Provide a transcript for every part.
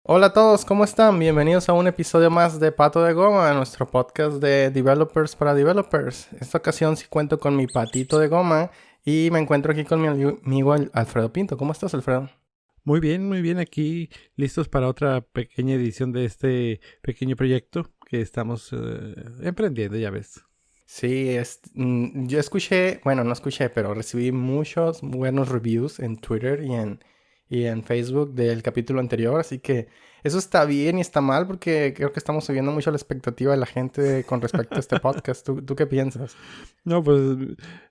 Hola a todos, ¿cómo están? Bienvenidos a un episodio más de Pato de Goma, nuestro podcast de developers para developers. Esta ocasión sí cuento con mi patito de goma y me encuentro aquí con mi amigo Alfredo Pinto. ¿Cómo estás, Alfredo? Muy bien, aquí listos para otra pequeña edición de este pequeño proyecto que estamos emprendiendo, ya ves. Sí, yo escuché, bueno, no escuché, pero recibí muchos buenos reviews en Twitter y en Facebook del capítulo anterior, así que eso está bien y está mal porque creo que estamos subiendo mucho la expectativa de la gente con respecto a este podcast. ¿Tú qué piensas? No, pues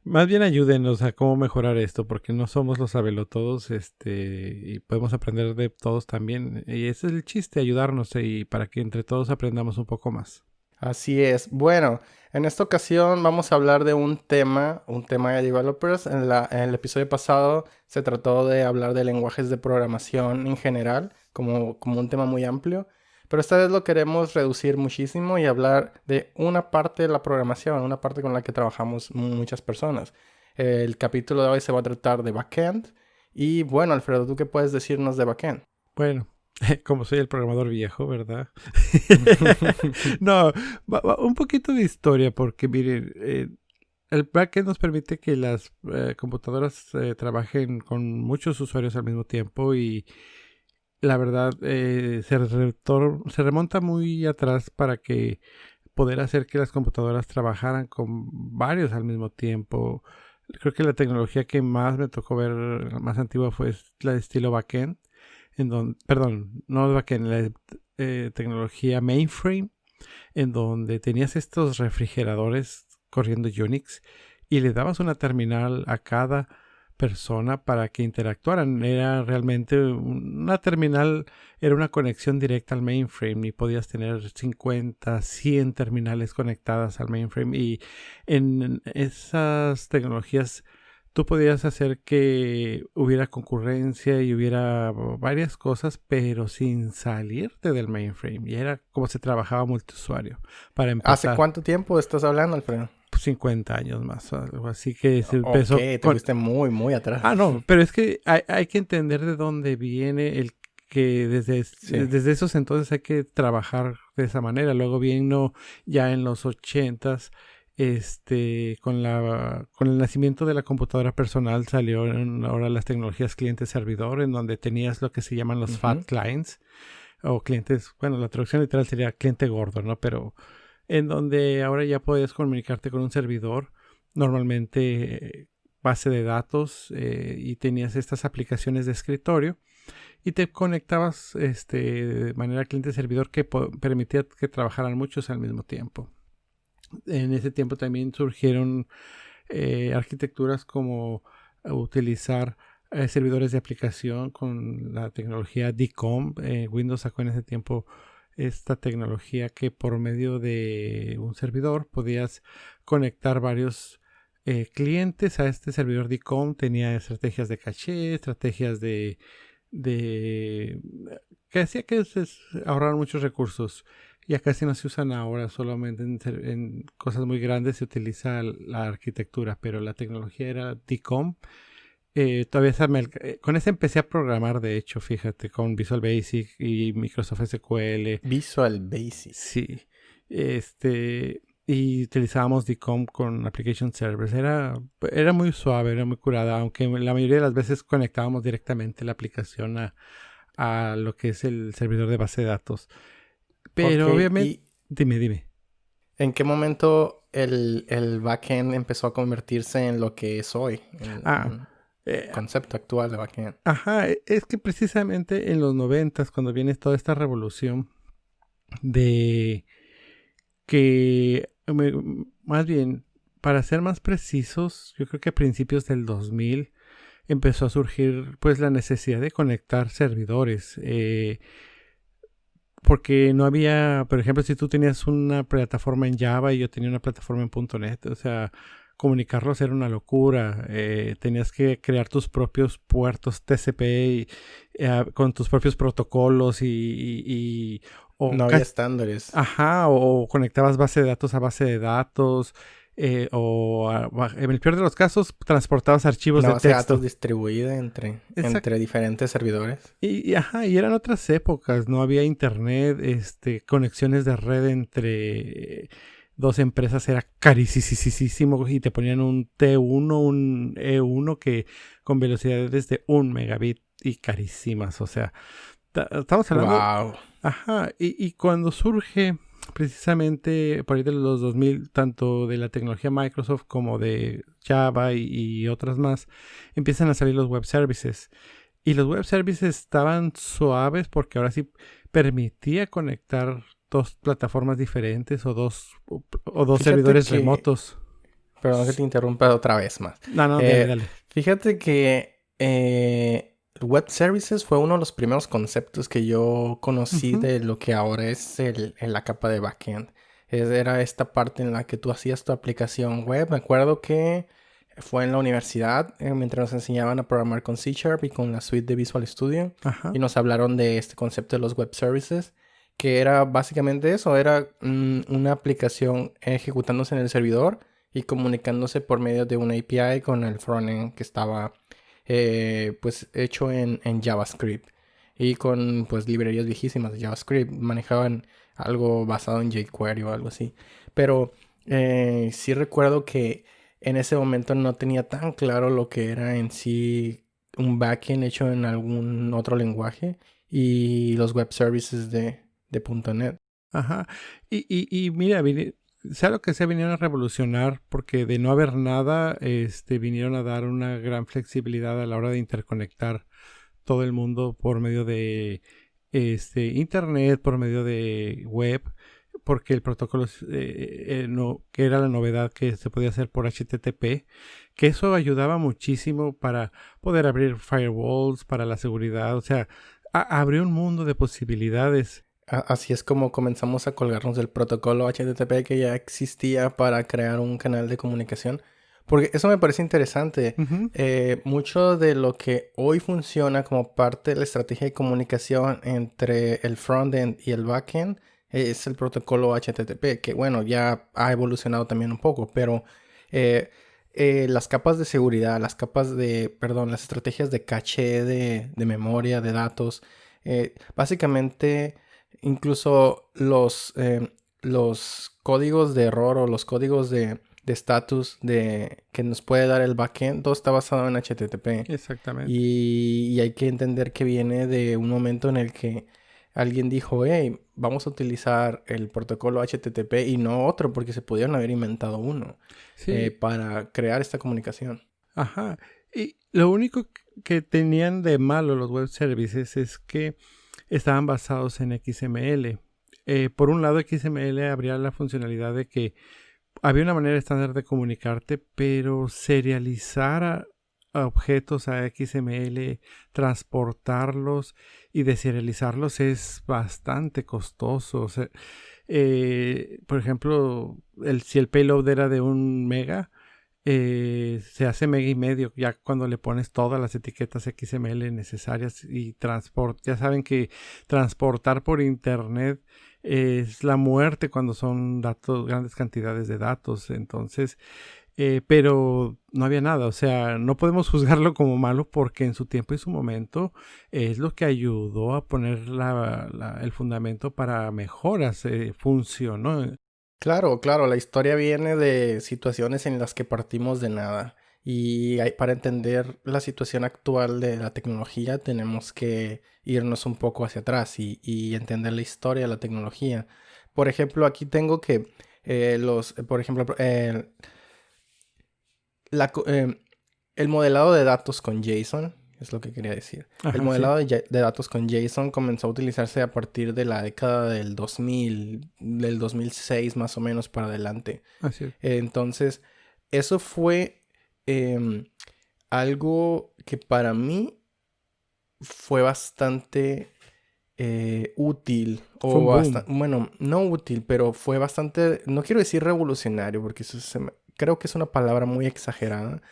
más bien ayúdenos a cómo mejorar esto, porque no somos los sabelotodos, y podemos aprender de todos también. Y ese es el chiste, ayudarnos y para que entre todos aprendamos un poco más. Así es. Bueno, en esta ocasión vamos a hablar de un tema de developers. En el episodio pasado se trató de hablar de lenguajes de programación en general, como un tema muy amplio. Pero esta vez lo queremos reducir muchísimo y hablar de una parte de la programación, una parte con la que trabajamos muchas personas. El capítulo de hoy se va a tratar de backend. Y bueno, Alfredo, ¿tú qué puedes decirnos de backend? Bueno, como soy el programador viejo, ¿verdad? No, un poquito de historia, porque miren, el backend nos permite que las computadoras trabajen con muchos usuarios al mismo tiempo y la verdad se remonta muy atrás para que poder hacer que las computadoras trabajaran con varios al mismo tiempo. Creo que la tecnología que más me tocó ver, la más antigua, fue la de estilo backend, perdón, no backend, la tecnología mainframe, en donde tenías estos refrigeradores corriendo Unix y le dabas una terminal a cada persona para que interactuaran. Era realmente una terminal, era una conexión directa al mainframe y podías tener 50, 100 terminales conectadas al mainframe, y en esas tecnologías tú podías hacer que hubiera concurrencia y hubiera varias cosas, pero sin salirte del mainframe. Y era como se trabajaba multiusuario. Para ¿Hace empezar, cuánto tiempo estás hablando, Alfredo? 50 años más, algo así, que se Ok, empezó te con... fuiste muy, muy atrás. Ah, no, pero es que hay que entender de dónde viene el que Sí. desde esos entonces hay que trabajar de esa manera. Luego vino ya en los 80s, con el nacimiento de la computadora personal, salieron ahora las tecnologías cliente-servidor, en donde tenías lo que se llaman los fat Ujú. clients, o clientes, bueno, la traducción literal sería cliente gordo, ¿no? Pero en donde ahora ya podías comunicarte con un servidor, normalmente base de datos, y tenías estas aplicaciones de escritorio y te conectabas de manera cliente-servidor que permitía que trabajaran muchos al mismo tiempo. En ese tiempo también surgieron arquitecturas como utilizar servidores de aplicación con la tecnología DCOM. Windows sacó en ese tiempo esta tecnología que por medio de un servidor podías conectar varios clientes a este servidor DCOM. Tenía estrategias de caché, estrategias de que hacía que se ahorraran muchos recursos. Ya casi no se usan ahora, solamente en cosas muy grandes se utiliza la arquitectura, pero la tecnología era DCOM. Todavía con ese empecé a programar, de hecho, fíjate, con Visual Basic y Microsoft SQL. Visual Basic. Sí, y utilizábamos DCOM con Application Servers. Era muy suave, era muy curada, aunque la mayoría de las veces conectábamos directamente la aplicación a lo que es el servidor de base de datos. Ok, Pero obviamente, ¿y dime. en qué momento el backend empezó a convertirse en lo que es hoy? Ah, En el eh, concepto actual de backend. ajá, es que precisamente en los 90, cuando viene toda esta revolución de que, más bien, para ser más precisos, yo creo que a principios del 2000 empezó a surgir pues la necesidad de conectar servidores. Porque no había, por ejemplo, si tú tenías una plataforma en Java y yo tenía una plataforma en .NET, o sea, comunicarlos era una locura. Tenías que crear tus propios puertos TCP con tus propios protocolos o No había estándares. ajá, o conectabas base de datos a base de datos. en el peor de los casos, transportabas archivos Una de base de texto. datos distribuida Exacto. entre diferentes servidores. Y eran otras épocas, no había internet, conexiones de red entre dos empresas era carísimo y te ponían un T1, un E1 que con velocidades de 1 megabit y carísimas, o sea, estamos hablando, Wow. y cuando surge precisamente por ahí de los 2000, tanto de la tecnología Microsoft como de Java y otras más, empiezan a salir los web services. Y los web services estaban suaves porque ahora sí permitía conectar dos plataformas diferentes o dos Fíjate servidores que, remotos. perdón que te interrumpa otra vez más. No, no, dale, Eh, dale. Fíjate que web services fue uno de los primeros conceptos que yo conocí Ujú. de lo que ahora es la capa de backend. Era esta parte en la que tú hacías tu aplicación web. Me acuerdo que fue en la universidad, mientras nos enseñaban a programar con C Sharp y con la suite de Visual Studio. Ajá. Y nos hablaron de este concepto de los web services, que era básicamente eso, era una aplicación ejecutándose en el servidor y comunicándose por medio de una API con el frontend que estaba pues hecho en JavaScript y con pues librerías viejísimas de JavaScript. Manejaban algo basado en jQuery o algo así. Pero sí recuerdo que en ese momento no tenía tan claro lo que era en sí un backend hecho en algún otro lenguaje y los web services de .NET. Ajá. Y mira, sea lo que sea, vinieron a revolucionar porque de no haber nada, vinieron a dar una gran flexibilidad a la hora de interconectar todo el mundo por medio de internet, por medio de web, porque el protocolo no, que era la novedad que se podía hacer por HTTP, que eso ayudaba muchísimo para poder abrir firewalls, para la seguridad, o sea, abrió un mundo de posibilidades. Así es como comenzamos a colgarnos del protocolo HTTP que ya existía para crear un canal de comunicación. Porque eso me parece interesante. Ujú. Mucho de lo que hoy funciona como parte de la estrategia de comunicación entre el frontend y el backend es el protocolo HTTP, que bueno, ya ha evolucionado también un poco, pero eh, las capas de seguridad, las estrategias de caché de memoria, de datos, básicamente incluso los códigos de error o los códigos de estatus que nos puede dar el backend, todo está basado en HTTP. Exactamente. Y hay que entender que viene de un momento en el que alguien dijo, hey, vamos a utilizar el protocolo HTTP y no otro, porque se pudieron haber inventado uno Sí, para crear esta comunicación. ajá. Y lo único que tenían de malo los web services es que estaban basados en XML. Por un lado, XML habría la funcionalidad de que había una manera estándar de comunicarte, pero serializar a objetos a XML, transportarlos y deserializarlos es bastante costoso. O sea, por ejemplo, si el payload era de 1 mega, se hace mega y medio ya cuando le pones todas las etiquetas XML necesarias y ya saben que transportar por internet es la muerte cuando son datos, grandes cantidades de datos. Entonces, pero no había nada, o sea, no podemos juzgarlo como malo porque en su tiempo y su momento es lo que ayudó a poner el fundamento para mejoras, funcionó. Claro, claro, la historia viene de situaciones en las que partimos de nada. Y para entender la situación actual de la tecnología tenemos que irnos un poco hacia atrás y entender la historia de la tecnología. Por ejemplo, aquí tengo que por ejemplo, la co- el modelado de datos con JSON, es lo que quería decir. El Ajá, sí, modelado de datos con JSON comenzó a utilizarse a partir de la década del 2000, del 2006 más o menos para adelante. así es. Entonces, eso fue em, algo que para mí fue bastante útil Fue o un boom. bastante, bueno, no útil, pero fue bastante, no quiero decir revolucionario porque creo que es una palabra muy exagerada,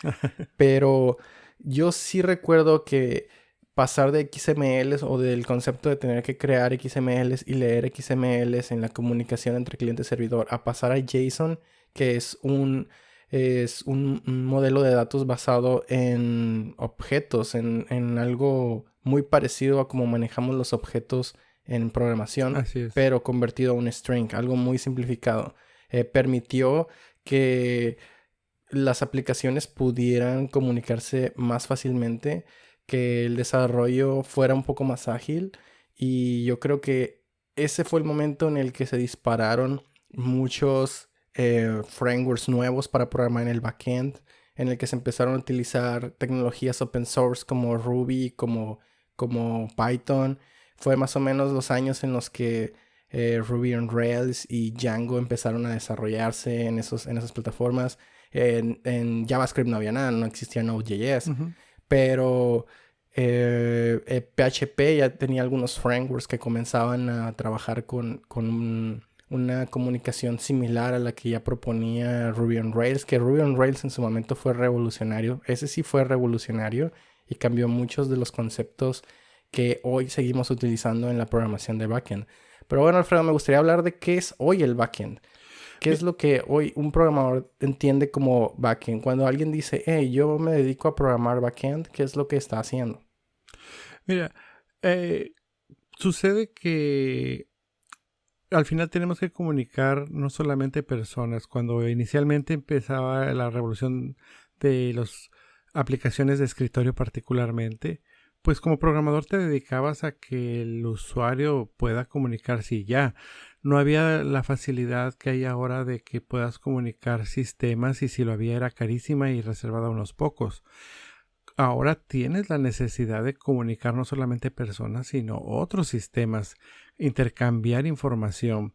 pero yo sí recuerdo que pasar de XMLs o del concepto de tener que crear XMLs y leer XMLs en la comunicación entre cliente y servidor a pasar a JSON, que es un modelo de datos basado en objetos, en algo muy parecido a cómo manejamos los objetos en programación, Así es. pero convertido a un string, algo muy simplificado. Permitió que las aplicaciones pudieran comunicarse más fácilmente, que el desarrollo fuera un poco más ágil, y yo creo que ese fue el momento en el que se dispararon muchos frameworks nuevos para programar en el backend, en el que se empezaron a utilizar tecnologías open source como Ruby, como Python. Fue más o menos los años en los que Ruby on Rails y Django empezaron a desarrollarse en esas plataformas. En JavaScript no había nada, no existía Node.js, Ujú. pero PHP ya tenía algunos frameworks que comenzaban a trabajar con una comunicación similar a la que ya proponía Ruby on Rails, que Ruby on Rails en su momento fue revolucionario. Ese sí fue revolucionario y cambió muchos de los conceptos que hoy seguimos utilizando en la programación de backend. Pero bueno, Alfredo, me gustaría hablar de qué es hoy el backend. ¿Qué es lo que hoy un programador entiende como backend? Cuando alguien dice, hey, yo me dedico a programar backend, ¿qué es lo que está haciendo? Mira, eh, sucede que al final tenemos que comunicar no solamente personas. Cuando inicialmente empezaba la revolución de las aplicaciones de escritorio particularmente, pues como programador te dedicabas a que el usuario pueda comunicarse y ya. No había la facilidad que hay ahora de que puedas comunicar sistemas, y si lo había era carísima y reservada a unos pocos. Ahora tienes la necesidad de comunicar no solamente personas, sino otros sistemas, intercambiar información.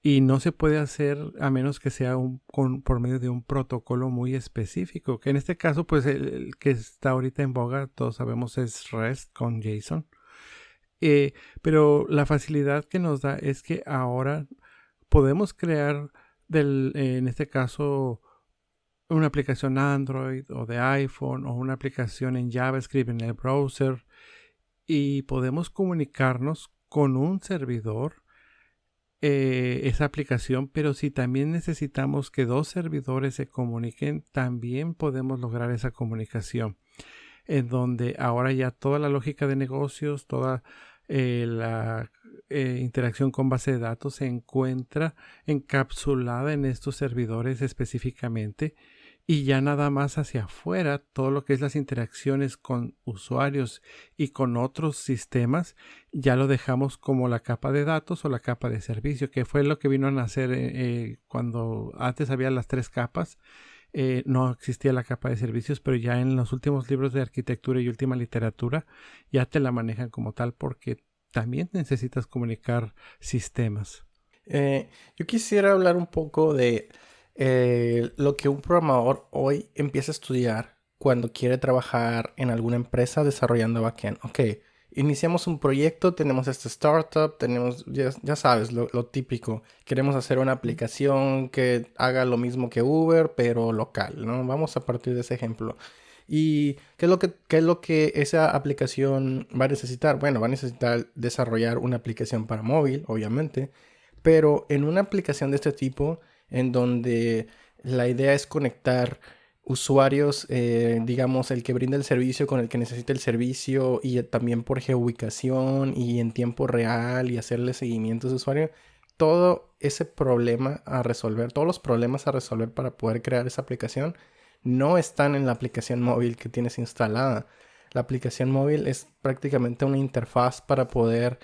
Y no se puede hacer a menos que sea por medio de un protocolo muy específico, que en este caso, pues el que está ahorita en boga, todos sabemos, es REST con JSON. Pero la facilidad que nos da es que ahora podemos crear en este caso, una aplicación Android o de iPhone o una aplicación en JavaScript en el browser, y podemos comunicarnos con un servidor, esa aplicación, pero si también necesitamos que dos servidores se comuniquen, también podemos lograr esa comunicación, en donde ahora ya toda la lógica de negocios, toda la interacción con base de datos se encuentra encapsulada en estos servidores específicamente, y ya nada más hacia afuera, todo lo que es las interacciones con usuarios y con otros sistemas, ya lo dejamos como la capa de datos o la capa de servicio, que fue lo que vino a nacer cuando antes había las tres capas. No existía la capa de servicios, pero ya en los últimos libros de arquitectura y última literatura ya te la manejan como tal, porque también necesitas comunicar sistemas. Yo quisiera hablar un poco de lo que un programador hoy empieza a estudiar cuando quiere trabajar en alguna empresa desarrollando backend. Ok, iniciamos un proyecto, tenemos esta startup, tenemos, ya sabes, lo típico. Queremos hacer una aplicación que haga lo mismo que Uber, pero local, ¿no? Vamos a partir de ese ejemplo. ¿Y qué es lo que esa aplicación va a necesitar? Bueno, va a necesitar desarrollar una aplicación para móvil, obviamente, pero en una aplicación de este tipo, en donde la idea es conectar usuarios, digamos, el que brinda el servicio con el que necesita el servicio, y también por geoubicación y en tiempo real, y hacerle seguimiento a ese usuario, todo ese problema a resolver, todos los problemas a resolver para poder crear esa aplicación no están en la aplicación móvil que tienes instalada. La aplicación móvil es prácticamente una interfaz para poder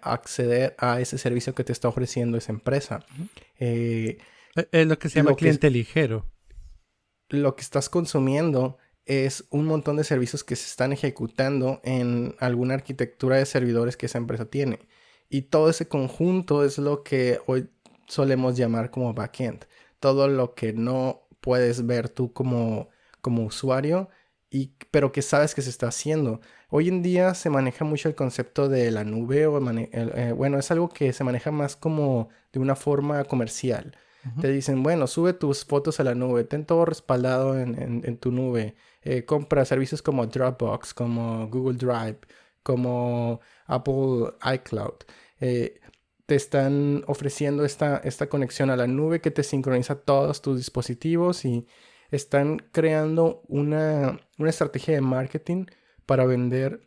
acceder a ese servicio que te está ofreciendo esa empresa. Ujú. Eh, Es lo que se llama lo que, cliente ligero. lo que estás consumiendo es un montón de servicios que se están ejecutando en alguna arquitectura de servidores que esa empresa tiene. Y todo ese conjunto es lo que hoy solemos llamar como backend. Todo lo que no puedes ver tú como usuario, pero que sabes que se está haciendo. Hoy en día se maneja mucho el concepto de la nube, bueno, es algo que se maneja más como de una forma comercial. Ujú. Te dicen, bueno, sube tus fotos a la nube, ten todo respaldado en tu nube. Compra servicios como Dropbox, como Google Drive, como Apple iCloud. Eh, Te están ofreciendo esta conexión a la nube que te sincroniza todos tus dispositivos y están creando una estrategia de marketing para vender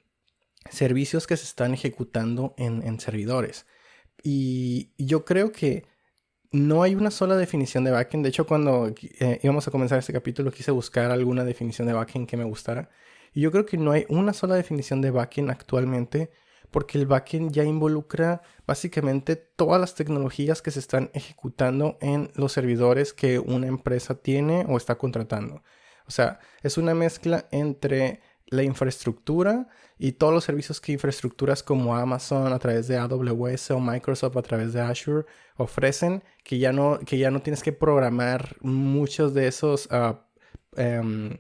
servicios que se están ejecutando en servidores. Y yo creo que no hay una sola definición de backend. De hecho, cuando íbamos a comenzar este capítulo, quise buscar alguna definición de backend que me gustara. Y yo creo que no hay una sola definición de backend actualmente, porque el backend ya involucra básicamente todas las tecnologías que se están ejecutando en los servidores que una empresa tiene o está contratando. O sea, es una mezcla entre la infraestructura y todos los servicios que infraestructuras como Amazon a través de AWS o Microsoft a través de Azure ofrecen, que ya no tienes que programar em,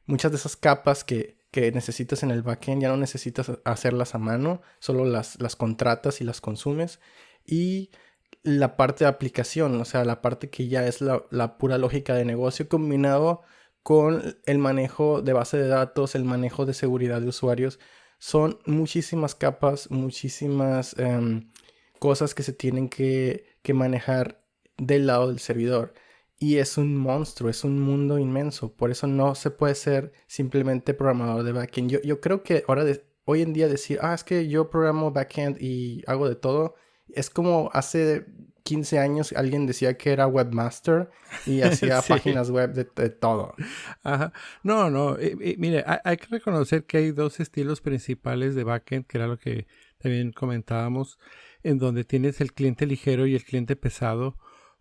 muchas de esas capas que necesitas en el backend, ya no necesitas hacerlas a mano, solo las contratas y las consumes. Y la parte de aplicación, o sea, la parte que ya es la pura lógica de negocio combinado con el manejo de base de datos, el manejo de seguridad de usuarios. Son muchísimas capas, muchísimas cosas que se tienen que manejar del lado del servidor. Y es un monstruo, es un mundo inmenso. Por eso no se puede ser simplemente programador de backend. Yo creo que hoy en día decir, es que yo programo backend y hago de todo, es como hace 15 años alguien decía que era webmaster y hacía Sí. páginas web de todo. Ajá. No, no. Mire, hay que reconocer que hay dos estilos principales de backend, que era lo que también comentábamos, en donde tienes el cliente ligero y el cliente pesado,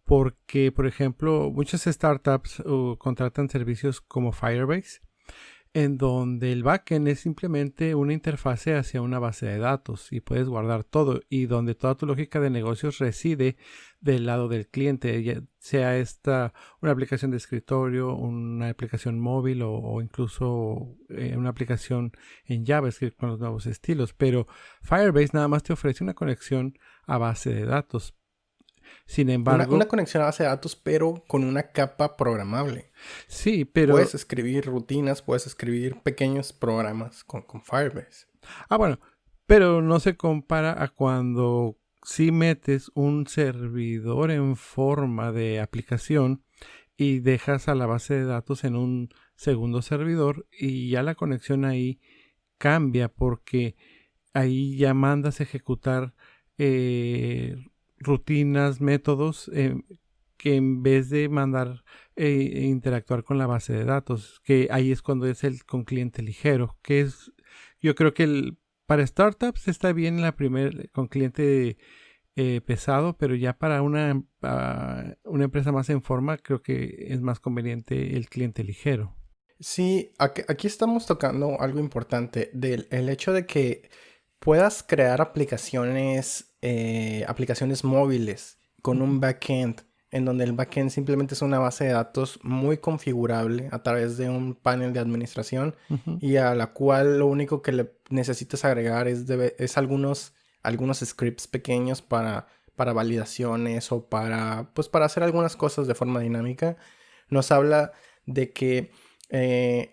porque, por ejemplo, muchas startups contratan servicios como Firebase, en donde el backend es simplemente una interfase hacia una base de datos y puedes guardar todo, y donde toda tu lógica de negocios reside del lado del cliente, ya sea esta una aplicación de escritorio, una aplicación móvil o incluso una aplicación en JavaScript con los nuevos estilos. Pero Firebase nada más te ofrece una conexión a base de datos. Sin Una embargo, conexión a base de datos, pero con una capa programable. sí, pero Puedes escribir rutinas, puedes escribir pequeños programas con Firebase. bueno, pero no se compara a cuando si metes un servidor en forma de aplicación y dejas a la base de datos en un segundo servidor, y ya la conexión ahí cambia, porque ahí ya mandas ejecutar eh, rutinas, métodos, que en vez de mandar interactuar con la base de datos, que ahí es cuando es el con cliente ligero, que es, yo creo que para startups está bien la primera con cliente pesado, pero ya para una empresa más en forma creo que es más conveniente el cliente ligero. Sí, aquí estamos tocando algo importante del el hecho de que puedas crear aplicaciones móviles con Ujú, un backend, en donde el backend simplemente es una base de datos muy configurable a través de un panel de administración ujú. y a la cual lo único que le necesitas agregar es algunos scripts pequeños para validaciones o pues para hacer algunas cosas de forma dinámica. Nos habla de que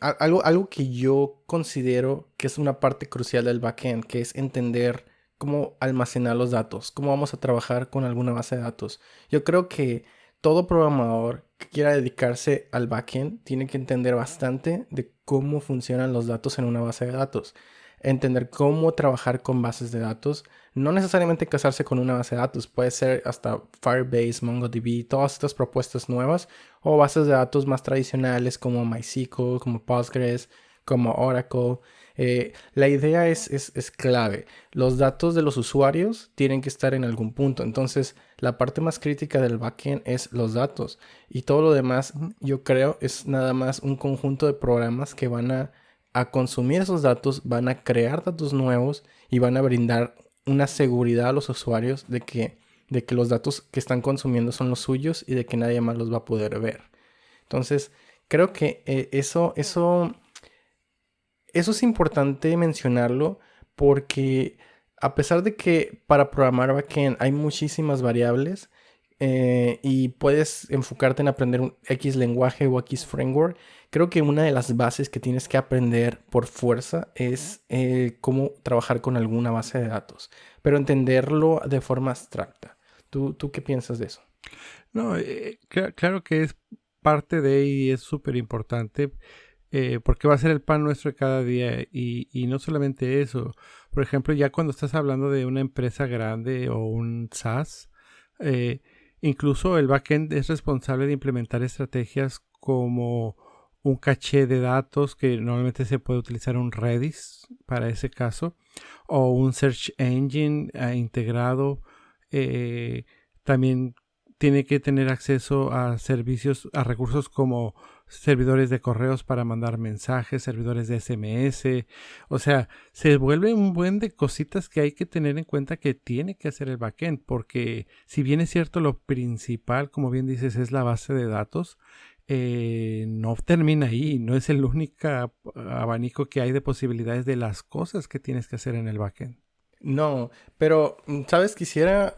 algo que yo considero que es una parte crucial del backend, que es entender cómo almacenar los datos, cómo vamos a trabajar con alguna base de datos. Yo creo que todo programador que quiera dedicarse al backend tiene que entender bastante de cómo funcionan los datos en una base de datos. Entender cómo trabajar con bases de datos. No necesariamente casarse con una base de datos. Puede ser hasta Firebase, MongoDB, todas estas propuestas nuevas. O bases de datos más tradicionales como MySQL, como Postgres, como Oracle. La idea es clave. Los datos de los usuarios tienen que estar en algún punto. Entonces, la parte más crítica del backend es los datos. Y todo lo demás, Ujú. yo creo, es nada más un conjunto de programas que van a consumir esos datos, van a crear datos nuevos y van a brindar una seguridad a los usuarios de que los datos que están consumiendo son los suyos y de que nadie más los va a poder ver. Entonces, creo que eso es importante mencionarlo porque a pesar de que para programar backend hay muchísimas variables, y puedes enfocarte en aprender un X lenguaje o X framework, creo que una de las bases que tienes que aprender por fuerza es cómo trabajar con alguna base de datos, pero entenderlo de forma abstracta. ¿Tú qué piensas de eso? No, claro que es parte de y es súper importante porque va a ser el pan nuestro de cada día y no solamente eso. Por ejemplo, ya cuando estás hablando de una empresa grande o un SaaS, eh, incluso el backend es responsable de implementar estrategias como un caché de datos que normalmente se puede utilizar un Redis para ese caso o un search engine integrado. eh, También tiene que tener acceso a servicios, a recursos como servidores de correos para mandar mensajes, servidores de SMS. O sea, se vuelve un buen de cositas que hay que tener en cuenta que tiene que hacer el backend, porque si bien es cierto lo principal, como bien dices, es la base de datos, no termina ahí, no es el único abanico que hay de posibilidades de las cosas que tienes que hacer en el backend. No, pero, ¿sabes? Quisiera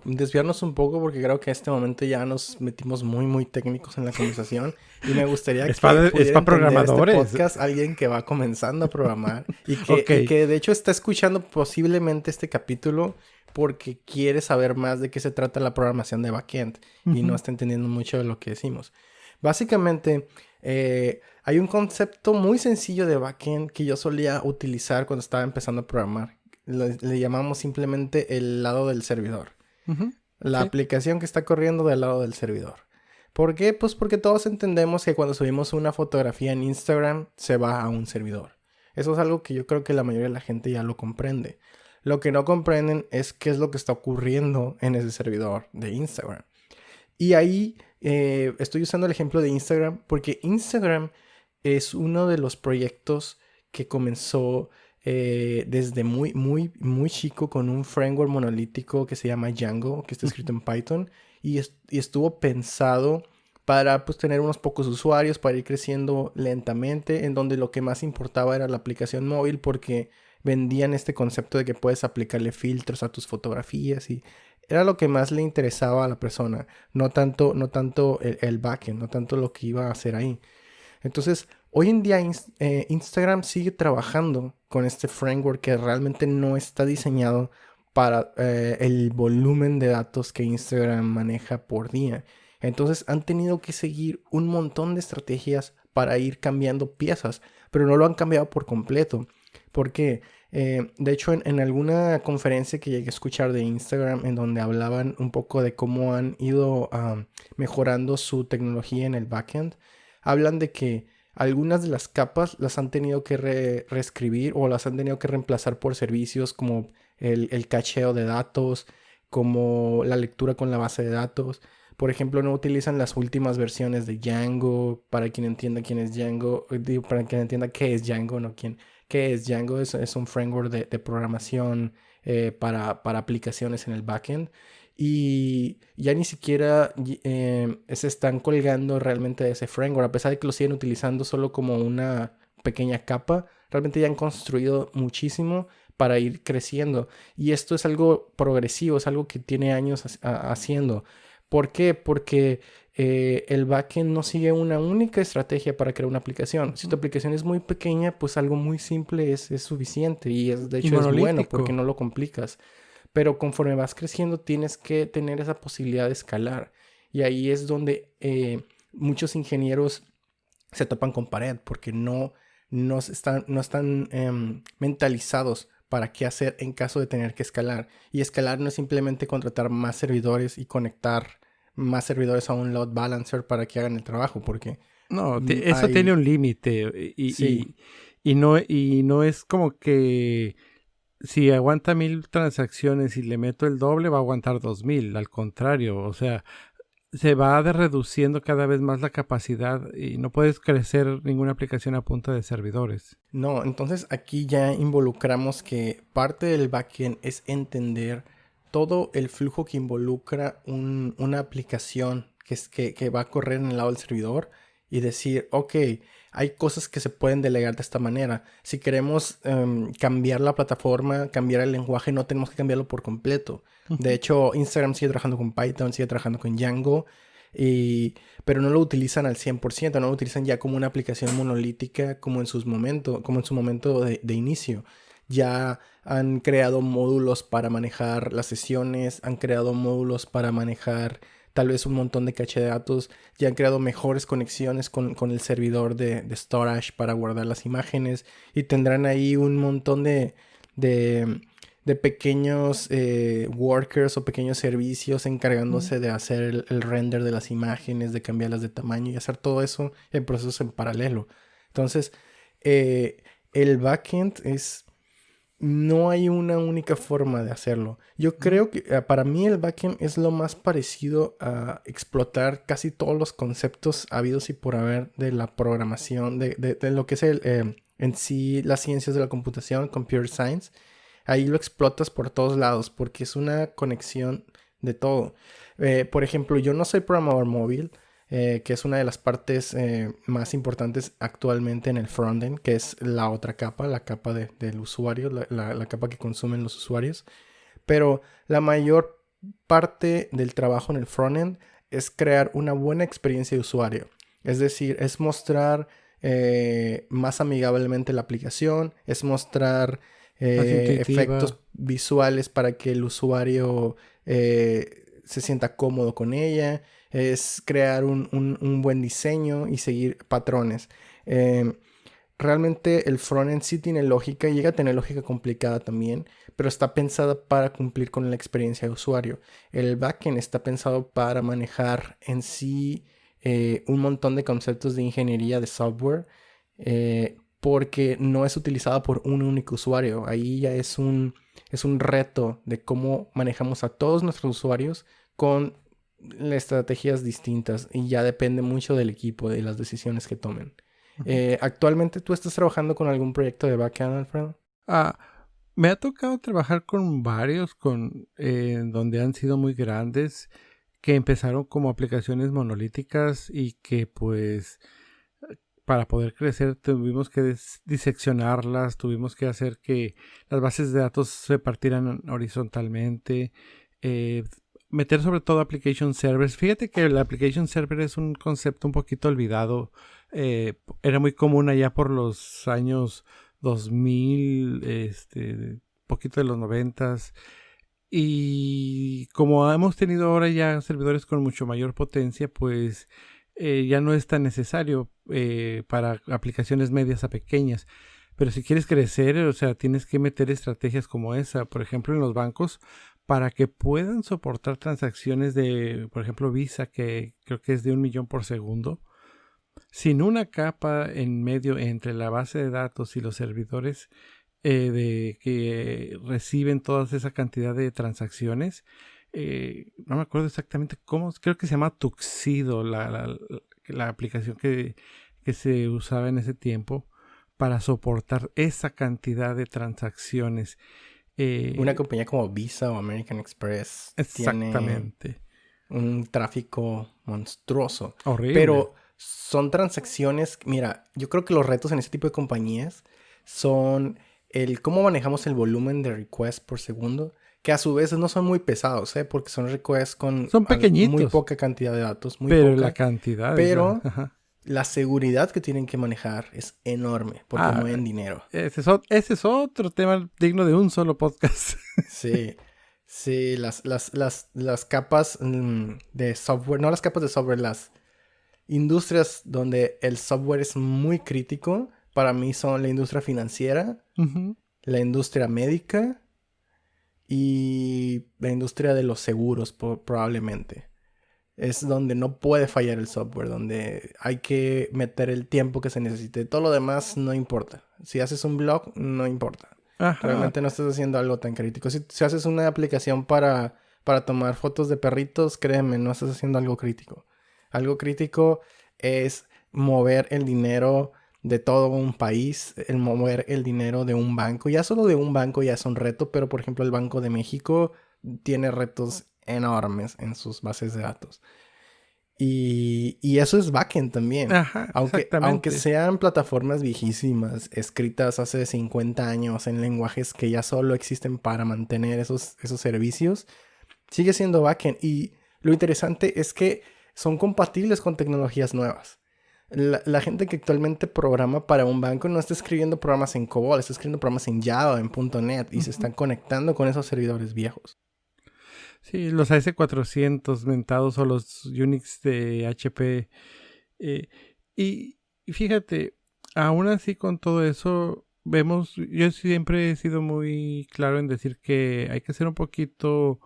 desviarnos un poco porque creo que en este momento ya nos metimos muy, muy técnicos en la conversación y me gustaría Es que para pudiera entender este programadores. podcast alguien que va comenzando a programar Ok. y que de hecho está escuchando posiblemente este capítulo porque quiere saber más de qué se trata la programación de backend y no Ujú. está entendiendo mucho de lo que decimos. Básicamente, hay un concepto muy sencillo de backend que yo solía utilizar cuando estaba empezando a programar. Le llamamos simplemente el lado del servidor. Ujú. La Sí. aplicación que está corriendo del lado del servidor. ¿Por qué? Pues porque todos entendemos que cuando subimos una fotografía en Instagram se va a un servidor. Eso es algo que yo creo que la mayoría de la gente ya lo comprende. Lo que no comprenden es qué es lo que está ocurriendo en ese servidor de Instagram. Y ahí estoy usando el ejemplo de Instagram porque Instagram es uno de los proyectos que comenzó desde muy, muy, muy chico con un framework monolítico que se llama Django, que está escrito en Python, y estuvo pensado para pues, tener unos pocos usuarios, para ir creciendo lentamente, en donde lo que más importaba era la aplicación móvil porque vendían este concepto de que puedes aplicarle filtros a tus fotografías y era lo que más le interesaba a la persona, no tanto el backend, no tanto lo que iba a hacer ahí. Entonces, hoy en día Instagram sigue trabajando con este framework que realmente no está diseñado para el volumen de datos que Instagram maneja por día. Entonces, han tenido que seguir un montón de estrategias para ir cambiando piezas, pero no lo han cambiado por completo. Porque, de hecho, en alguna conferencia que llegué a escuchar de Instagram, en donde hablaban un poco de cómo han ido mejorando su tecnología en el backend, hablan de que algunas de las capas las han tenido que reescribir o las han tenido que reemplazar por servicios como el cacheo de datos, como la lectura con la base de datos. Por ejemplo, no utilizan las últimas versiones de Django. Para quien entienda quién es Django, digo, para quien entienda qué es Django, no quién. ¿Qué es Django? Es un framework de programación para aplicaciones en el backend. Y ya ni siquiera se están colgando realmente de ese framework, a pesar de que lo siguen utilizando solo como una pequeña capa, realmente ya han construido muchísimo para ir creciendo. Y esto es algo progresivo, es algo que tiene años haciendo. ¿Por qué? Porque el backend no sigue una única estrategia para crear una aplicación. Si tu aplicación es muy pequeña, pues algo muy simple es suficiente y de Y hecho es bueno porque monolítico. no lo complicas. Pero conforme vas creciendo tienes que tener esa posibilidad de escalar. Y ahí es donde muchos ingenieros se topan con pared porque no están mentalizados para qué hacer en caso de tener que escalar. Y escalar no es simplemente contratar más servidores y conectar más servidores a un load balancer para que hagan el trabajo, porque No, eso tiene hay... un límite Sí, y no es como que si aguanta 1000 transacciones y le meto el doble va a aguantar 2000. Al contrario, o sea, se va reduciendo cada vez más la capacidad y no puedes crecer ninguna aplicación a punta de servidores. no, entonces aquí ya involucramos que parte del backend es entender todo el flujo que involucra una aplicación que va a correr en el lado del servidor y decir, ok, hay cosas que se pueden delegar de esta manera. Si queremos cambiar la plataforma, cambiar el lenguaje, no tenemos que cambiarlo por completo. De hecho, Instagram sigue trabajando con Python, sigue trabajando con Django, pero no lo utilizan al 100%, no lo utilizan ya como una aplicación monolítica como en su momento de inicio. Ya han creado módulos para manejar las sesiones, han creado módulos para manejar tal vez un montón de caché de datos, ya han creado mejores conexiones con el servidor de storage para guardar las imágenes y tendrán ahí un montón de pequeños workers o pequeños servicios encargándose de hacer el render de las imágenes, de cambiarlas de tamaño y hacer todo eso en procesos en paralelo. Entonces, el backend no hay una única forma de hacerlo. Yo creo que para mí el backend es lo más parecido a explotar casi todos los conceptos habidos y por haber de la programación, de lo que es en sí las ciencias de la computación, computer science. Ahí lo explotas por todos lados porque es una conexión de todo. Por ejemplo, yo no soy programador móvil, que es una de las partes más importantes actualmente en el frontend, que es la otra capa, la capa del usuario, la capa que consumen los usuarios. Pero la mayor parte del trabajo en el frontend es crear una buena experiencia de usuario. Es decir, es mostrar más amigablemente la aplicación, es mostrar efectos visuales para que el usuario se sienta cómodo con ella, es crear un buen diseño y seguir patrones. Realmente el frontend sí tiene lógica, llega a tener lógica complicada también, pero está pensada para cumplir con la experiencia de usuario. El backend está pensado para manejar en sí un montón de conceptos de ingeniería de software, porque no es utilizado por un único usuario. Ahí ya es un reto de cómo manejamos a todos nuestros usuarios con estrategias distintas y ya depende mucho del equipo, de las decisiones que tomen. ¿Actualmente tú estás trabajando con algún proyecto de backend, Alfredo? Me ha tocado trabajar con varios, donde han sido muy grandes, que empezaron como aplicaciones monolíticas y que pues para poder crecer tuvimos que diseccionarlas, tuvimos que hacer que las bases de datos se partieran horizontalmente, meter sobre todo application servers. Fíjate que el application server es un concepto un poquito olvidado. Era muy común allá por los años 2000, poquito de los 90s. Y como hemos tenido ahora ya servidores con mucho mayor potencia, pues ya no es tan necesario para aplicaciones medias a pequeñas. Pero si quieres crecer, o sea, tienes que meter estrategias como esa. Por ejemplo, en los bancos, para que puedan soportar transacciones de, por ejemplo, Visa, que creo que es de 1 millón por segundo, sin una capa en medio entre la base de datos y los servidores de que reciben toda esa cantidad de transacciones. No me acuerdo exactamente cómo, creo que se llama Tuxedo, la aplicación que se usaba en ese tiempo para soportar esa cantidad de transacciones. Una compañía como Visa o American Express Exactamente. Tiene un tráfico monstruoso. Horrible. Pero son transacciones, mira, yo creo que los retos en ese tipo de compañías son el cómo manejamos el volumen de requests por segundo, que a su vez no son muy pesados, porque son requests con son pequeñitos, muy poca cantidad de datos, muy pero poca, la cantidad. Pero la seguridad que tienen que manejar es enorme porque mueven dinero. Ese es otro tema digno de un solo podcast. Sí, las capas de software, no las capas de software, las industrias donde el software es muy crítico, para mí son la industria financiera, la industria médica y la industria de los seguros probablemente. Es donde no puede fallar el software, donde hay que meter el tiempo que se necesite. Todo lo demás no importa. Si haces un blog, no importa. Realmente no estás haciendo algo tan crítico. Si haces una aplicación para tomar fotos de perritos, créeme, no estás haciendo algo crítico. Algo crítico es mover el dinero de todo un país, el mover el dinero de un banco. Ya solo de un banco ya es un reto, pero por ejemplo el Banco de México tiene retos enormes en sus bases de datos. Y eso es backend también. Ajá, Aunque exactamente. sean plataformas viejísimas, escritas hace 50 años en lenguajes que ya solo existen para mantener esos servicios, sigue siendo backend. Y lo interesante es que son compatibles con tecnologías nuevas. La gente que actualmente programa para un banco no está escribiendo programas en COBOL, está escribiendo programas en Java, en .NET, y se Ujú. están conectando con esos servidores viejos. Sí, los AS400 mentados o los Unix de HP. eh, y fíjate, aún así con todo eso, vemos, yo siempre he sido muy claro en decir que hay que ser un poquito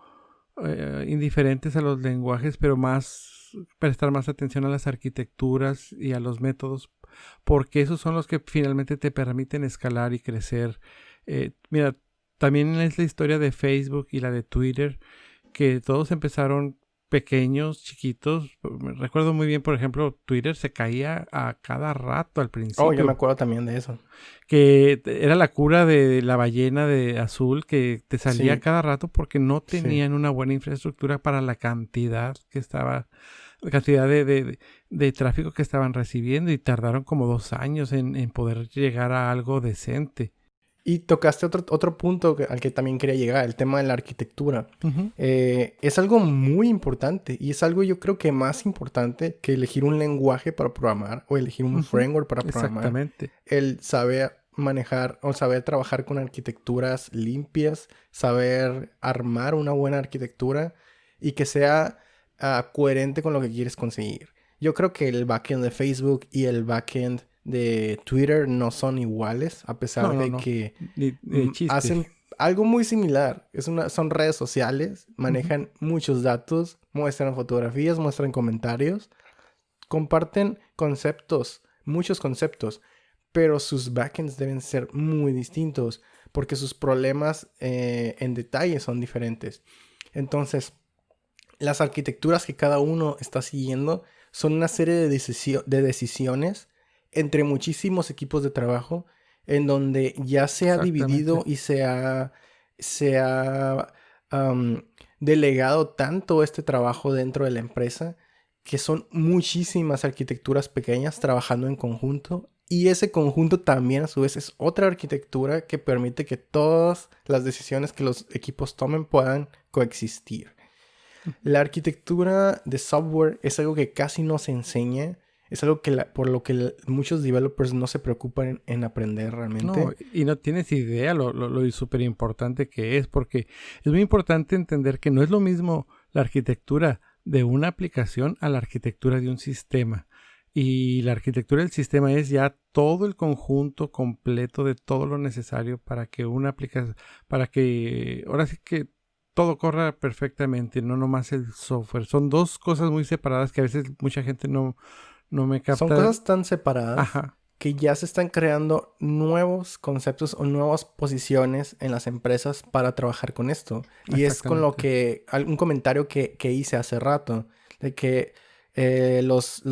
indiferentes a los lenguajes, pero más prestar más atención a las arquitecturas y a los métodos, porque esos son los que finalmente te permiten escalar y crecer. Mira, también es la historia de Facebook y la de Twitter, que todos empezaron pequeños, chiquitos. Me recuerdo muy bien, por ejemplo, Twitter se caía a cada rato al Oh, yo me principio, acuerdo también de eso. que era la cura de la ballena de azul que te salía a Sí, cada rato porque no sí. tenían una buena infraestructura para la cantidad que estaba, la cantidad de tráfico que estaban recibiendo, y tardaron como 2 años en poder llegar a algo decente. Y tocaste otro punto al que también quería llegar, el tema de la arquitectura. Ujú, Es algo muy importante y es algo yo creo que más importante que elegir un lenguaje para programar o elegir un ujú, framework para programar. exactamente. El saber manejar o saber trabajar con arquitecturas limpias, saber armar una buena arquitectura y que sea coherente con lo que quieres conseguir. Yo creo que el backend de Facebook y el backend de Twitter no son iguales, a No, pesar no, de no. que Ni de chiste. hacen algo muy similar. Son redes sociales, Ujú. manejan muchos datos, muestran fotografías, muestran comentarios, comparten conceptos, muchos conceptos, pero sus backends deben ser muy distintos porque sus problemas en detalle son diferentes. Entonces, las arquitecturas que cada uno está siguiendo son una serie de decisiones entre muchísimos equipos de trabajo en donde ya se ha dividido Exactamente. y se ha am, delegado tanto este trabajo dentro de la empresa que son muchísimas arquitecturas pequeñas trabajando en conjunto, y ese conjunto también a su vez es otra arquitectura que permite que todas las decisiones que los equipos tomen puedan coexistir. Ujú. La arquitectura de software es algo que casi no se enseña. Es algo que por lo que muchos developers no se preocupan en aprender No, realmente. y no tienes idea lo súper importante que es, porque es muy importante entender que no es lo mismo la arquitectura de una aplicación a la arquitectura de un sistema. Y la arquitectura del sistema es ya todo el conjunto completo de todo lo necesario para que una aplicación, para que ahora sí que todo corra perfectamente, no nomás el software. Son dos cosas muy separadas que a veces mucha gente no me Son capta. cosas tan separadas Ajá, que ya se están creando nuevos conceptos o nuevas posiciones en las empresas para trabajar con esto. Y es con lo exactamente. que, un comentario que hice hace rato, de que los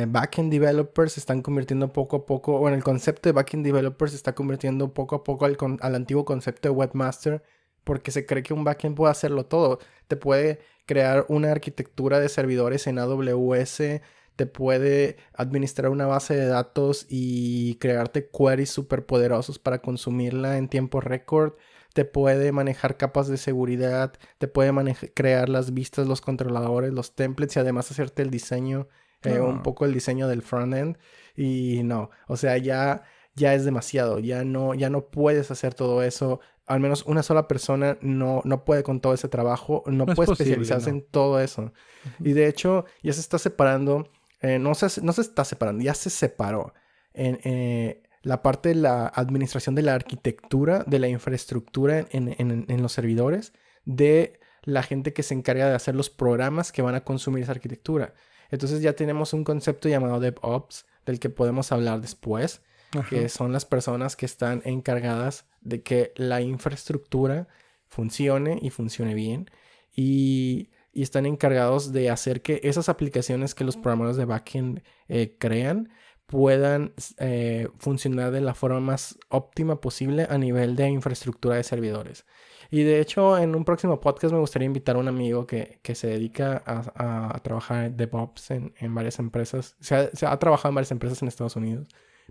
backend developers se están convirtiendo poco a poco, bueno, el concepto de backend developers se está convirtiendo poco a poco al antiguo concepto de webmaster, porque se cree que un backend puede hacerlo todo. Te puede crear una arquitectura de servidores en AWS, te puede administrar una base de datos y crearte queries súper poderosos para consumirla en tiempo récord. Te puede manejar capas de seguridad, te puede crear las vistas, los controladores, los templates y además hacerte el diseño, un No, poco el diseño del frontend. Y no, o sea, ya es demasiado, ya no puedes hacer todo eso. Al menos una sola persona no puede con todo ese trabajo, no no es puede posible, especializarse no. en todo eso. Ujú. Y de hecho, ya se está separando, no se está separando, ya se separó en la parte de la administración de la arquitectura, de la infraestructura en los servidores, de la gente que se encarga de hacer los programas que van a consumir esa arquitectura. Entonces ya tenemos un concepto llamado DevOps, del que podemos hablar después, que Ajá. son las personas que están encargadas de que la infraestructura funcione y funcione bien. Y están encargados de hacer que esas aplicaciones que los programadores de backend crean puedan funcionar de la forma más óptima posible a nivel de infraestructura de servidores. Y de hecho, en un próximo podcast me gustaría invitar a un amigo que se dedica a trabajar en DevOps en varias empresas. Se ha trabajado en varias empresas en Estados Unidos.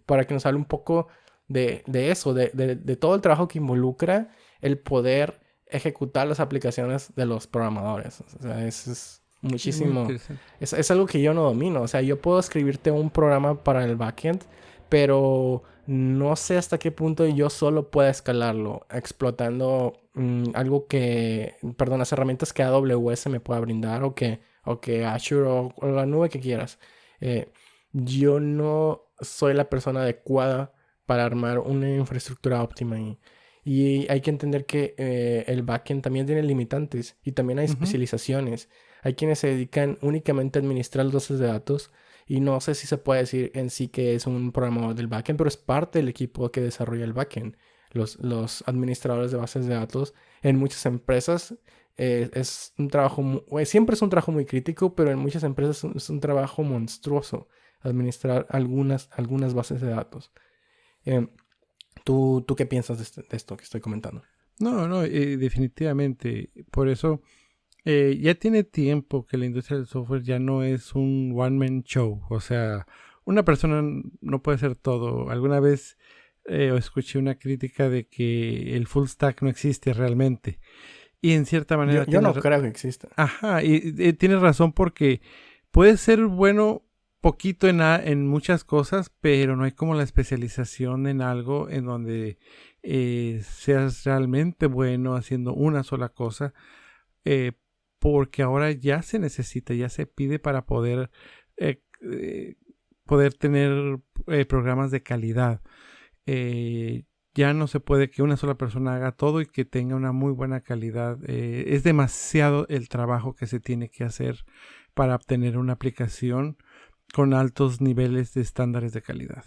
Para que nos hable un poco de eso, de todo el trabajo que involucra el poder ejecutar las aplicaciones de los programadores. O sea, es Muy muchísimo. interesante. Es algo que yo no domino. O sea, yo puedo escribirte un programa para el backend, pero no sé hasta qué punto yo solo pueda escalarlo explotando las herramientas que AWS me pueda brindar o que Azure o la nube que quieras. Eh, yo no soy la persona adecuada para armar una infraestructura óptima ahí. Y hay que entender que el backend también tiene limitantes y también hay Ujú. especializaciones. Hay quienes se dedican únicamente a administrar las bases de datos y no sé si se puede decir en sí que es un programador del backend, pero es parte del equipo que desarrolla el backend. Los administradores de bases de datos en muchas empresas es un trabajo, siempre es un trabajo muy crítico, pero en muchas empresas es un trabajo monstruoso administrar algunas bases de datos. Eh, ¿tú qué piensas de esto que estoy comentando? No, no, definitivamente. Por eso ya tiene tiempo que la industria del software ya no es un one-man show. O sea, una persona no puede hacer todo. Alguna vez escuché una crítica de que el full stack no existe realmente. Y en cierta Yo, manera yo tiene, no creo que exista. ajá, y tienes razón porque puede ser bueno poquito en muchas cosas, pero no hay como la especialización en algo en donde seas realmente bueno haciendo una sola cosa, eh, porque ahora ya se necesita, ya se pide para eh, eh, poder tener programas de calidad. Eh, ya no se puede que una sola persona haga todo y que tenga una muy buena calidad. Es demasiado el trabajo que se tiene que hacer para obtener una aplicación con altos niveles de estándares de calidad.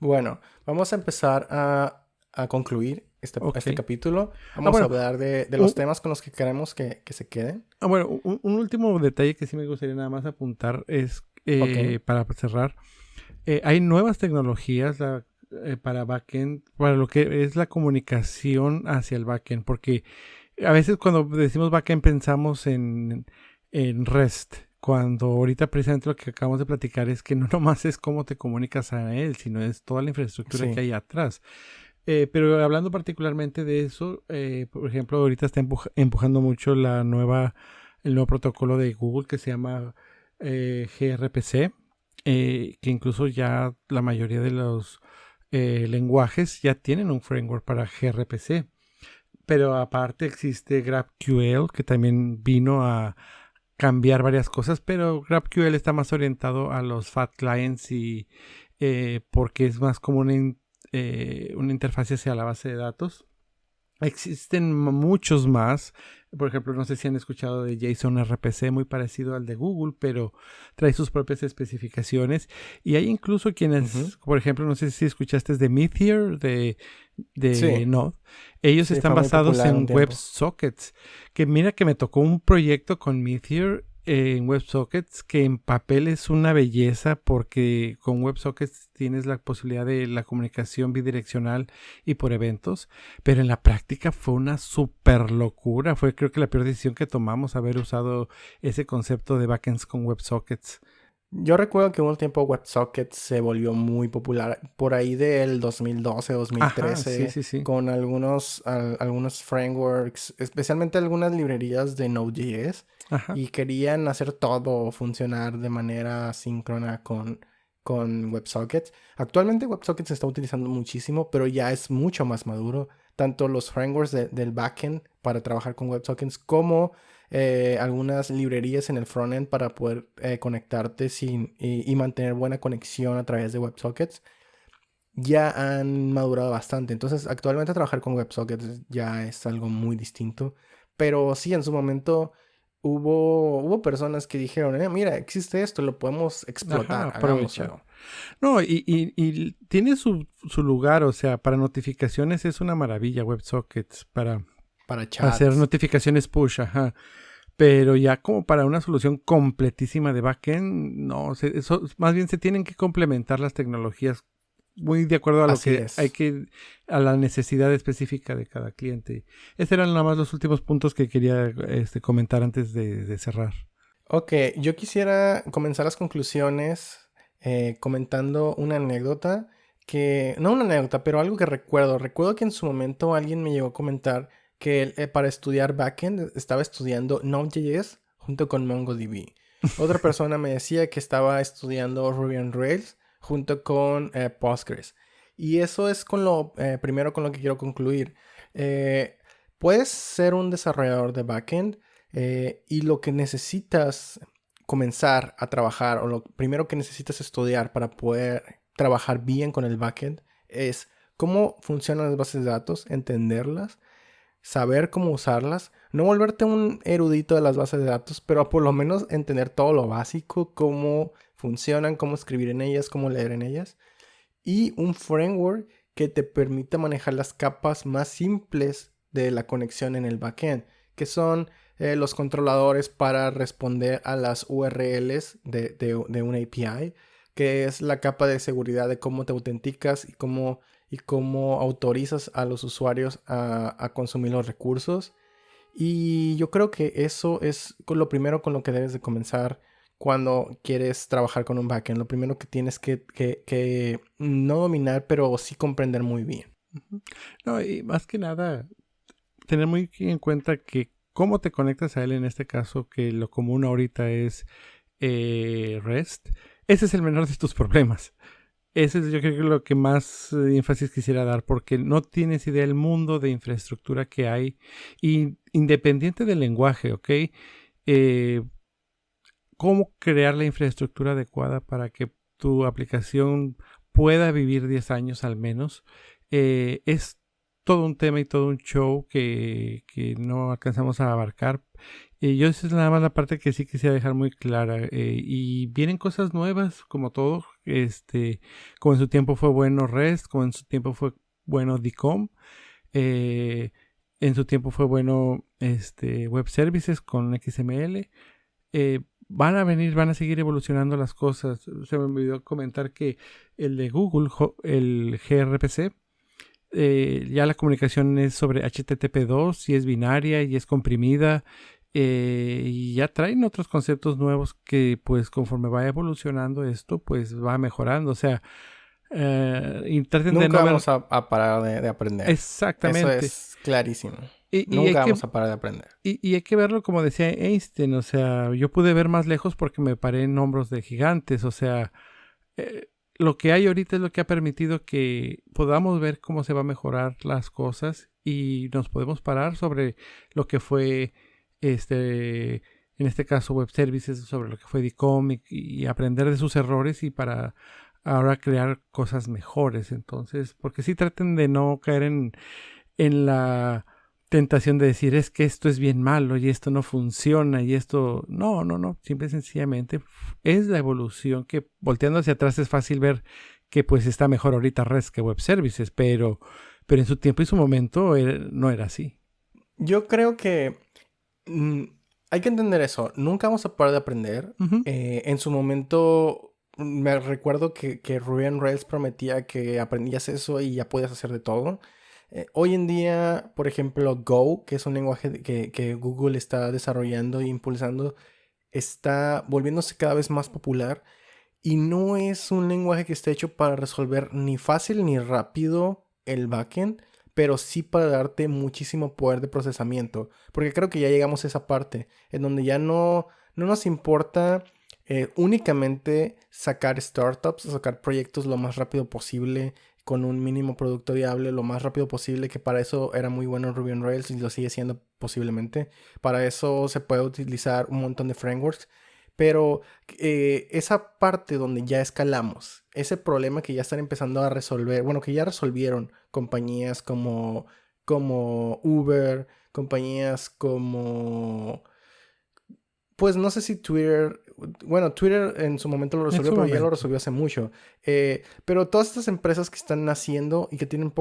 Bueno, vamos a empezar a concluir Ok. este capítulo. Ah, Vamos a bueno, hablar de los un, temas con los que queremos que se queden. un último detalle que sí me gustaría nada más apuntar es, Ok. para cerrar, hay nuevas tecnologías para backend, para lo que es la comunicación hacia el backend, porque a veces cuando decimos backend pensamos en REST, cuando ahorita precisamente lo que acabamos de platicar es que no nomás es cómo te comunicas a él, sino es toda la infraestructura que Sí. hay atrás. Pero hablando particularmente de eso, por ejemplo, ahorita está empujando mucho el nuevo protocolo de Google que se llama gRPC, que incluso ya la mayoría de los lenguajes ya tienen un framework para gRPC. Pero aparte existe GraphQL, que también vino a cambiar varias cosas, pero GraphQL está más orientado a los fat clients y porque es más como una interfaz hacia la base de datos. Existen muchos más. Por ejemplo, no sé si han escuchado de JSON RPC, muy parecido al de Google, pero trae sus propias especificaciones. Y hay incluso Ujú. quienes, por ejemplo, no sé si escuchaste de Meteor, de Sí. Node. Ellos Sí, están fue muy basados popular un en tiempo. WebSockets. Que mira que me tocó un proyecto con Meteor en WebSockets que en papel es una belleza porque con WebSockets tienes la posibilidad de la comunicación bidireccional y por eventos, pero en la práctica fue una super locura. Fue creo que la peor decisión que tomamos haber usado ese concepto de backends con WebSockets. Yo recuerdo que un tiempo WebSocket se volvió muy popular por ahí del 2012, Ajá, sí, 2013, sí, sí. con algunos frameworks, especialmente algunas librerías de Node.js, Ajá. y querían hacer todo funcionar de manera síncrona con WebSockets. Actualmente WebSockets se está utilizando muchísimo, pero ya es mucho más maduro. Tanto los frameworks del backend para trabajar con WebSockets como algunas librerías en el frontend para poder conectarte y mantener buena conexión a través de WebSockets ya han madurado bastante. Entonces, actualmente trabajar con WebSockets ya es algo muy distinto. Pero sí, en su momento hubo personas que dijeron, mira, existe esto, lo podemos Ajá, explotar, aprovechar. hagámoslo. No, y tiene su lugar, o sea, para notificaciones es una maravilla WebSockets para Para hacer chats. notificaciones push, ajá. Pero ya como para una solución completísima de backend, no, más bien se tienen que complementar las tecnologías muy de acuerdo a lo Así que es. a la necesidad específica de cada cliente. Estos eran nada más los últimos puntos que quería comentar antes de cerrar. Ok, yo quisiera comenzar las conclusiones comentando una anécdota que, no una anécdota, pero algo que recuerdo. Recuerdo que en su momento alguien me llegó a comentar que él, para estudiar backend estaba estudiando Node.js junto con MongoDB. Otra persona me decía que estaba estudiando Ruby on Rails junto con Postgres. Y eso es con lo primero con lo que quiero concluir. Eh, Puedes ser un desarrollador de backend y lo que necesitas comenzar a trabajar o lo primero que necesitas estudiar para poder trabajar bien con el backend es cómo funcionan las bases de datos, entenderlas, saber cómo usarlas, no volverte un erudito de las bases de datos, pero por lo menos entender todo lo básico, cómo funcionan, cómo escribir en ellas, cómo leer en ellas, y un framework que te permita manejar las capas más simples de la conexión en el backend, que son los controladores para responder a las URLs de una API, que es la capa de seguridad de cómo te autenticas y cómo autorizas a los usuarios a consumir los recursos. Y yo creo que eso es lo primero con lo que debes de comenzar cuando quieres trabajar con un backend. Lo primero que tienes que no dominar, pero sí comprender muy bien. Ujú. No, y más que nada, tener muy en cuenta que cómo te conectas a él en este caso, que lo común ahorita es REST, ese es el menor de tus problemas. Ese es yo creo que lo que más énfasis quisiera dar, porque no tienes idea del mundo de infraestructura que hay, y independiente del lenguaje, ¿ok? Eh, cómo crear la infraestructura adecuada para que tu aplicación pueda vivir 10 años al menos, es todo un tema y todo un show que no alcanzamos a abarcar. Yo esa es nada más la parte que sí quisiera dejar muy clara. Y vienen cosas nuevas, como todo. Como en su tiempo fue bueno REST, como en su tiempo fue bueno DCOM. eh, en su tiempo fue bueno Web Services con XML. Van a venir, van a seguir evolucionando las cosas. Se me olvidó comentar que el de Google, el gRPC, ya la comunicación es sobre HTTP2 y es binaria y es comprimida, y ya traen otros conceptos nuevos que pues conforme va evolucionando esto pues va mejorando, o sea, y traten de Nunca no ver vamos a parar de aprender. Eso exactamente, es clarísimo. y hay Nunca que vamos a parar de aprender. y hay que verlo como decía Einstein, o sea, yo pude ver más lejos porque me paré en hombros de gigantes, o sea, eh, lo que hay ahorita es lo que ha permitido que podamos ver cómo se va a mejorar las cosas y nos podemos parar sobre lo que fue en este caso Web Services, sobre lo que fue DCOM y aprender de sus errores y para ahora crear cosas mejores. Entonces, porque sí traten de no caer en la tentación de decir es que esto es bien malo y esto no funciona y esto no, simple y sencillamente es la evolución que volteando hacia atrás es fácil ver que pues está mejor ahorita REST que Web Services, pero en su tiempo y su momento no era así. Yo creo que mm, hay que entender eso. Nunca vamos a parar de aprender. Ujú. En su momento me recuerdo que Ruby on Rails prometía que aprendías eso y ya podías hacer de todo. Hoy en día, por ejemplo, Go, que es un lenguaje que Google está desarrollando e impulsando, está volviéndose cada vez más popular y no es un lenguaje que esté hecho para resolver ni fácil ni rápido el backend, pero sí para darte muchísimo poder de procesamiento, porque creo que ya llegamos a esa parte en donde ya no nos importa únicamente sacar startups, sacar proyectos lo más rápido posible con un mínimo producto viable lo más rápido posible, que para eso era muy bueno Ruby on Rails y lo sigue siendo posiblemente. Para eso se puede utilizar un montón de frameworks, pero esa parte donde ya escalamos, ese problema que ya están empezando a resolver, bueno, que ya resolvieron compañías como Uber, compañías como, pues no sé si Twitter Bueno, Twitter en su momento lo resolvió, pero ya lo resolvió hace mucho. Pero todas estas empresas que están naciendo y que tienen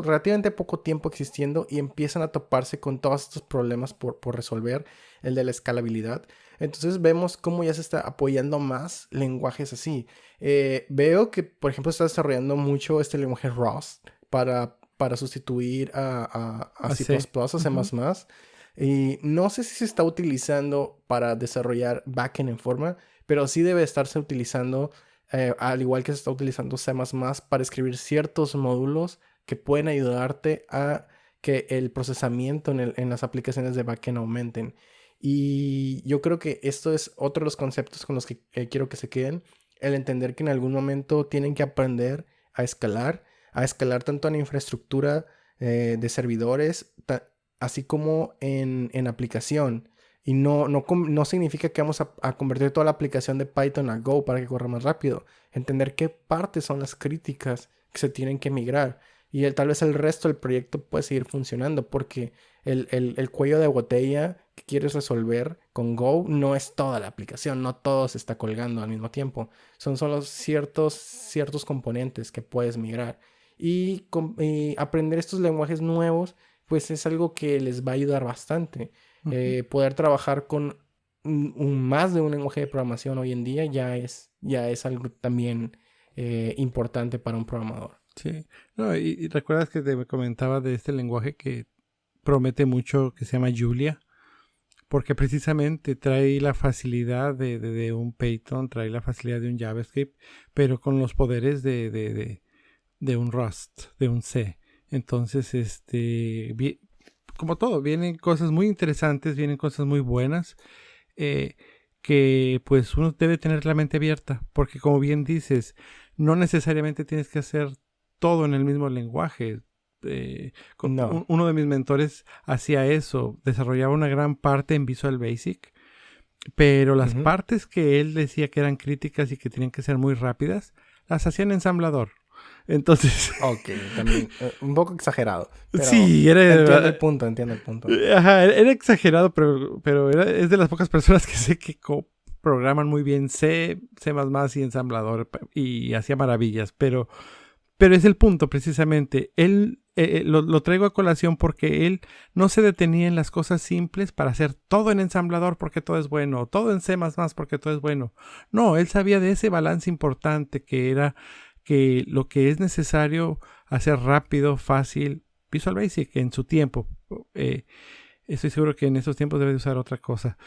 relativamente poco tiempo existiendo y empiezan a toparse con todos estos problemas por resolver, el de la escalabilidad. Entonces vemos cómo ya se está apoyando más lenguajes así. Veo que, por ejemplo, está desarrollando mucho este lenguaje Rust para sustituir a C++, a C++. Y no sé si se está utilizando para desarrollar backend en forma, pero sí debe estarse utilizando, al igual que se está utilizando C++, para escribir ciertos módulos que pueden ayudarte a que el procesamiento en las aplicaciones de backend aumenten. Y yo creo que esto es otro de los conceptos con los que quiero que se queden, el entender que en algún momento tienen que aprender a escalar tanto en infraestructura de servidores, así como en aplicación. Y no significa que vamos a convertir toda la aplicación de Python a Go para que corra más rápido. Entender qué partes son las críticas que se tienen que migrar. Y tal vez el resto del proyecto puede seguir funcionando porque el cuello de botella que quieres resolver con Go no es toda la aplicación. No todo se está colgando al mismo tiempo. Son solo ciertos componentes que puedes migrar. Y aprender estos lenguajes nuevos pues es algo que les va a ayudar bastante. Poder trabajar con más de un lenguaje de programación hoy en día ya es algo también importante para un programador. Sí. No, y recuerdas que te comentaba de este lenguaje que promete mucho, que se llama Julia, porque precisamente trae la facilidad de un Python, trae la facilidad de un JavaScript, pero con los poderes de un Rust, de un C. Entonces, como todo, vienen cosas muy interesantes, vienen cosas muy buenas, que pues uno debe tener la mente abierta, porque como bien dices, no necesariamente tienes que hacer todo en el mismo lenguaje. No. Uno de mis mentores hacía eso, desarrollaba una gran parte en Visual Basic, pero las partes que él decía que eran críticas y que tenían que ser muy rápidas, las hacía en ensamblador. Entonces... Ok, también un poco exagerado. Pero sí, entiendo el punto. Ajá, era exagerado, pero es de las pocas personas que sé que programan muy bien C++ y ensamblador y hacía maravillas, pero es el punto precisamente. Él lo traigo a colación porque él no se detenía en las cosas simples para hacer todo en ensamblador porque todo es bueno, todo en C++ porque todo es bueno. No, él sabía de ese balance importante que era que lo que es necesario hacer rápido, fácil, Visual Basic en su tiempo. Estoy seguro que en esos tiempos debe de usar otra cosa.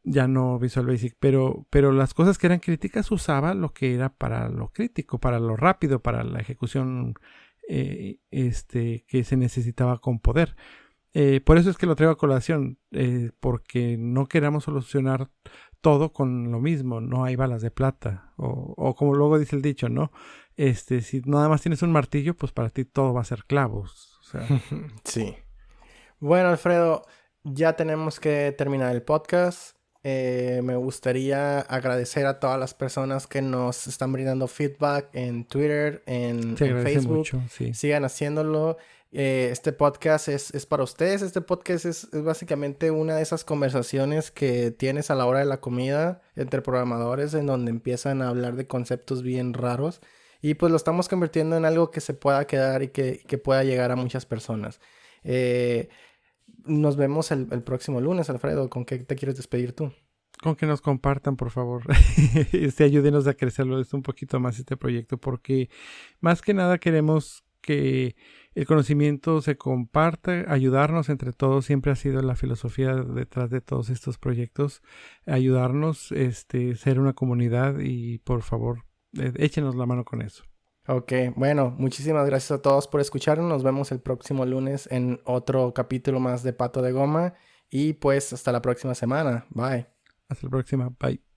Ya no Visual Basic, pero las cosas que eran críticas usaba lo que era para lo crítico, para lo rápido, para la ejecución que se necesitaba con poder. Por eso es que lo traigo a colación, porque no queramos solucionar todo con lo mismo, no hay balas de plata, o como luego dice el dicho, ¿no? Si nada más tienes un martillo, pues para ti todo va a ser clavos. O sea. Sí. Bueno, Alfredo, ya tenemos que terminar el podcast. Me gustaría agradecer a todas las personas que nos están brindando feedback en Twitter, en Facebook. Mucho, sí. Sigan haciéndolo. Este podcast es para ustedes. Este podcast es básicamente una de esas conversaciones que tienes a la hora de la comida entre programadores en donde empiezan a hablar de conceptos bien raros. Y pues lo estamos convirtiendo en algo que se pueda quedar y que pueda llegar a muchas personas. Nos vemos el próximo lunes, Alfredo. ¿Con qué te quieres despedir tú? Con que nos compartan, por favor. Ayúdenos a crecerlo un poquito más este proyecto, porque más que nada queremos que el conocimiento se comparta, ayudarnos entre todos. Siempre ha sido la filosofía detrás de todos estos proyectos, ayudarnos, ser una comunidad, y por favor, échenos la mano con eso. Ok, bueno, muchísimas gracias a todos por escucharnos. Nos vemos el próximo lunes en otro capítulo más de Pato de Goma. Y pues hasta la próxima semana. Bye. Hasta la próxima. Bye.